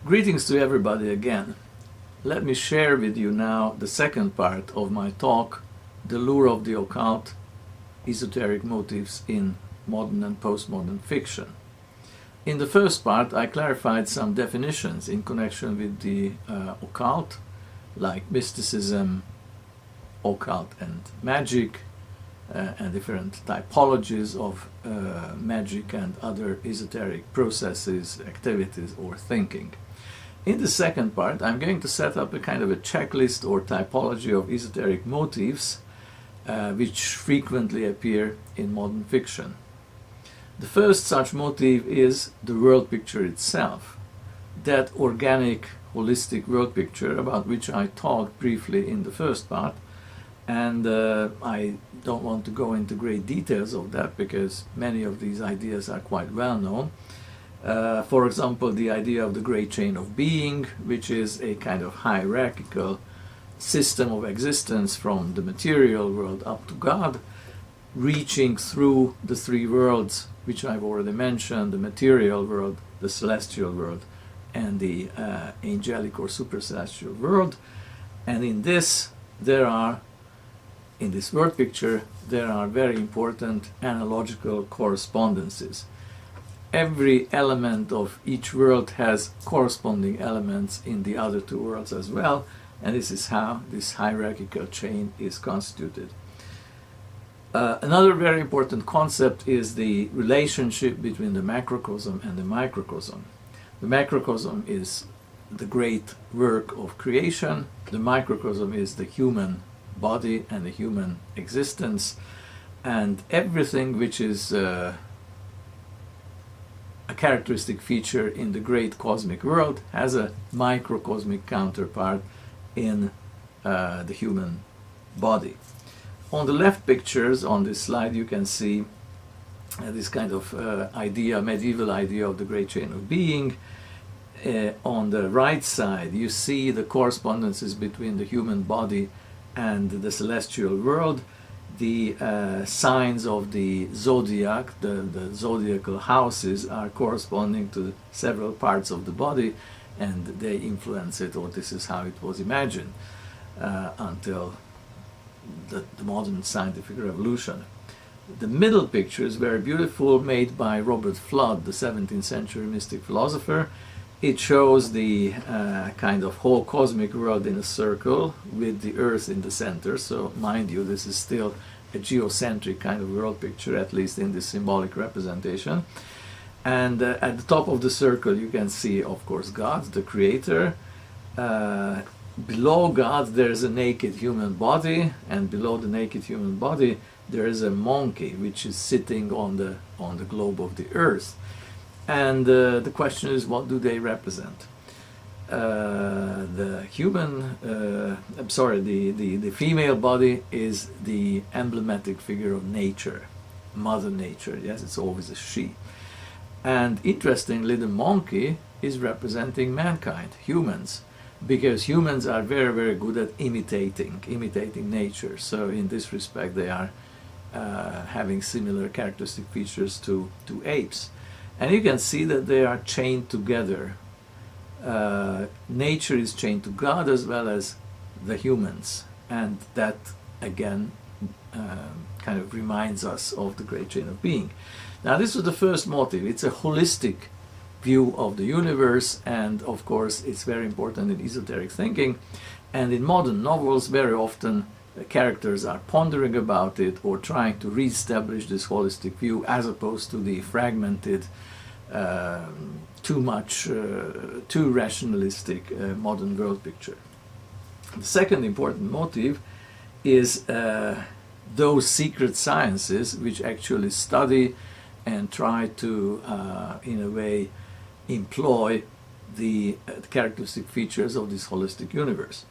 Greetings to everybody again. Let me share with you now the second part of my talk, The Lure of the Occult, Esoteric Motives in Modern and Postmodern Fiction. In the first part, I clarified some definitions in connection with the occult, like mysticism, occult and magic, and different typologies of magic and other esoteric processes, activities, or thinking. In the second part, I'm going to set up a kind of a checklist or typology of esoteric motifs which frequently appear in modern fiction. The first such motif is the world picture itself, that organic, holistic world picture about which I talked briefly in the first part, and I don't want to go into great details of that because many of these ideas are quite well known. For example, the idea of the great chain of being, which is a kind of hierarchical system of existence from the material world up to God, reaching through the three worlds which I've already mentioned, the material world, the celestial world, and the angelic or supercelestial world. And in this world picture, there are very important analogical correspondences. Every element of each world has corresponding elements in the other two worlds as well, and this is how this hierarchical chain is constituted. Another very important concept is the relationship between the macrocosm and the microcosm. The macrocosm is the great work of creation, the microcosm is the human body and the human existence, and everything which is a characteristic feature in the great cosmic world has a microcosmic counterpart in the human body. On the left pictures on this slide you can see this kind of medieval idea of the great chain of being. On the right side you see the correspondences between the human body and the celestial world. The signs of the zodiac, the zodiacal houses, are corresponding to several parts of the body, and they influence it, or this is how it was imagined until the modern scientific revolution. The middle picture is very beautiful, made by Robert Fludd, the 17th century mystic philosopher. It shows the kind of whole cosmic world in a circle with the Earth in the center. So mind you, this is still a geocentric kind of world picture, at least in this symbolic representation. And at the top of the circle you can see, of course, God, the creator. Below God there is a naked human body, and below the naked human body there is a monkey which is sitting on the globe of the Earth. And the question is, what do they represent? The female body is the emblematic figure of nature, Mother Nature. Yes, it's always a she. And interestingly, the monkey is representing mankind, humans, because humans are very, very good at imitating nature. So in this respect, they are having similar characteristic features to apes. And you can see that they are chained together. Nature is chained to God as well as the humans, and that again kind of reminds us of the great chain of being. Now this was the first motive. It's a holistic view of the universe, and of course it's very important in esoteric thinking, and in modern novels very often characters are pondering about it or trying to re-establish this holistic view as opposed to the fragmented, too rationalistic modern world picture. The second important motive is those secret sciences which actually study and try to, in a way, employ the characteristic features of this holistic universe.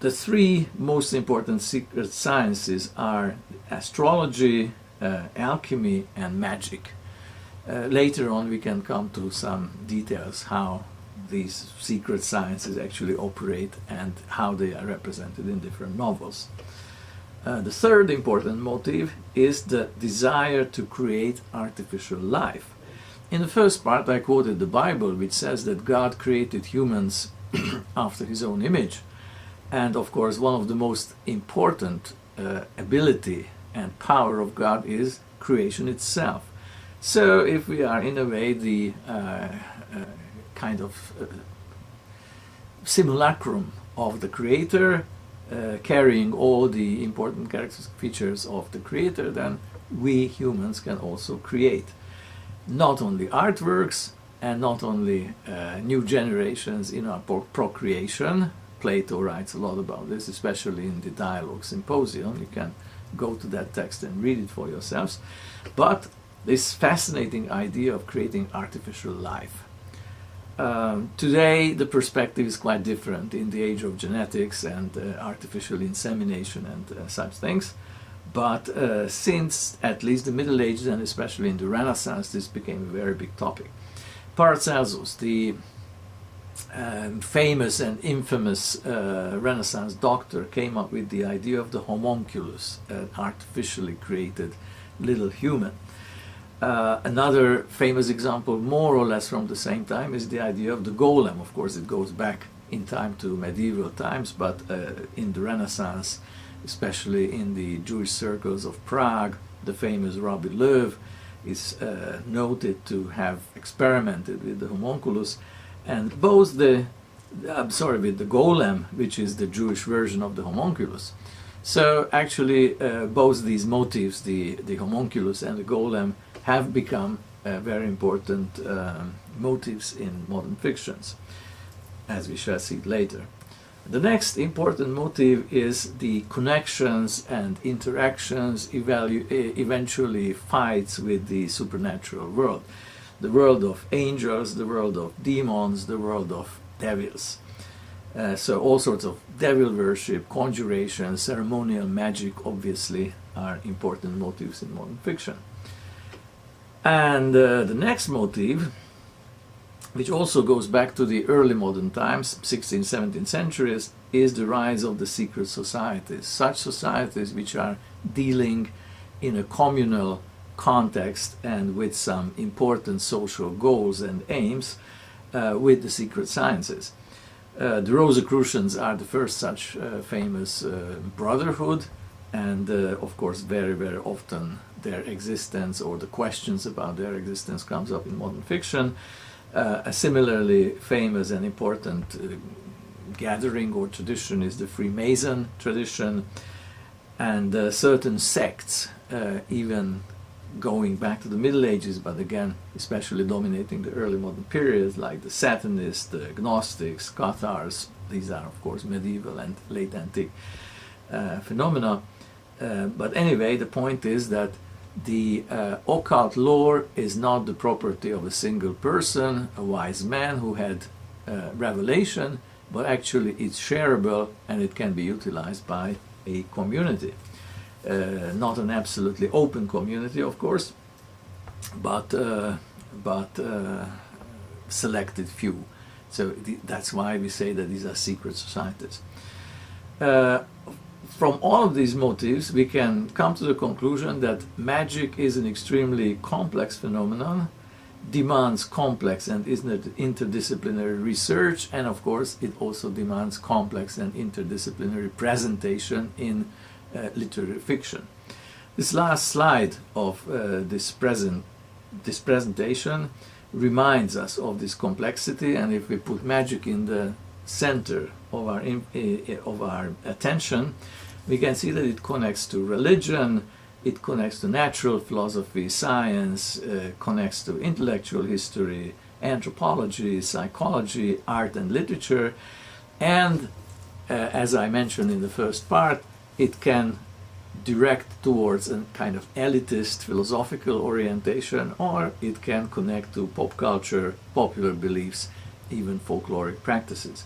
The three most important secret sciences are astrology, alchemy, and magic. Later on we can come to some details how these secret sciences actually operate and how they are represented in different novels. The third important motive is the desire to create artificial life. In the first part I quoted the Bible, which says that God created humans after his own image. And of course one of the most important ability and power of God is creation itself. So if we are in a way the kind of simulacrum of the Creator, carrying all the important characteristic features of the Creator, then we humans can also create not only artworks and not only new generations in our procreation. Plato writes a lot about this, especially in the Dialogue Symposium. You can go to that text and read it for yourselves. But this fascinating idea of creating artificial life. Today the perspective is quite different in the age of genetics and artificial insemination and such things. But since at least the Middle Ages and especially in the Renaissance, this became a very big topic. Paracelsus, the famous and infamous Renaissance doctor, came up with the idea of the homunculus, an artificially created little human. Another famous example, more or less from the same time, is the idea of the golem. Of course, it goes back in time to medieval times, but in the Renaissance, especially in the Jewish circles of Prague, the famous Rabbi Löw is noted to have experimented with the homunculus, and both with the golem, which is the Jewish version of the homunculus. So actually both these motifs, the homunculus and the golem, have become very important motifs in modern fictions, as we shall see later. The next important motive is the connections and interactions, eventually fights with the supernatural world. The world of angels, the world of demons, the world of devils. So all sorts of devil worship, conjuration, ceremonial magic obviously are important motives in modern fiction. And the next motive, which also goes back to the early modern times, 16th, 17th centuries, is the rise of the secret societies. Such societies which are dealing in a communal context and with some important social goals and aims with the secret sciences. The Rosicrucians are the first such famous brotherhood, and of course very, very often their existence or the questions about their existence comes up in modern fiction. A similarly famous and important gathering or tradition is the Freemason tradition, and certain sects, even going back to the Middle Ages, but again especially dominating the early modern periods, like the Satanists, the Gnostics, Cathars. These are of course medieval and late antique phenomena. But anyway, the point is that the occult lore is not the property of a single person, a wise man who had revelation, but actually it's shareable and it can be utilized by a community. Not an absolutely open community, of course, but selected few. So that's why we say that these are secret societies. From all of these motives, we can come to the conclusion that magic is an extremely complex phenomenon, demands complex and interdisciplinary research, and of course it also demands complex and interdisciplinary presentation in literary fiction. This last slide of this presentation reminds us of this complexity, and if we put magic in the center of our attention, we can see that it connects to religion, it connects to natural philosophy, science, connects to intellectual history, anthropology, psychology, art and literature, and as I mentioned in the first part, it can direct towards a kind of elitist philosophical orientation, or it can connect to pop culture, popular beliefs, even folkloric practices.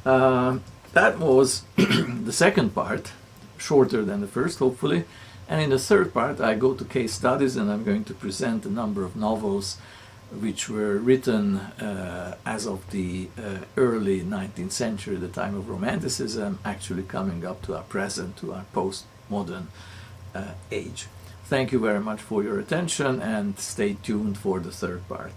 That was the second part, shorter than the first, hopefully. And in the third part, I go to case studies, and I'm going to present a number of novels which were written as of the early 19th century, the time of Romanticism, actually coming up to our present, to our post-modern age. Thank you very much for your attention, and stay tuned for the third part.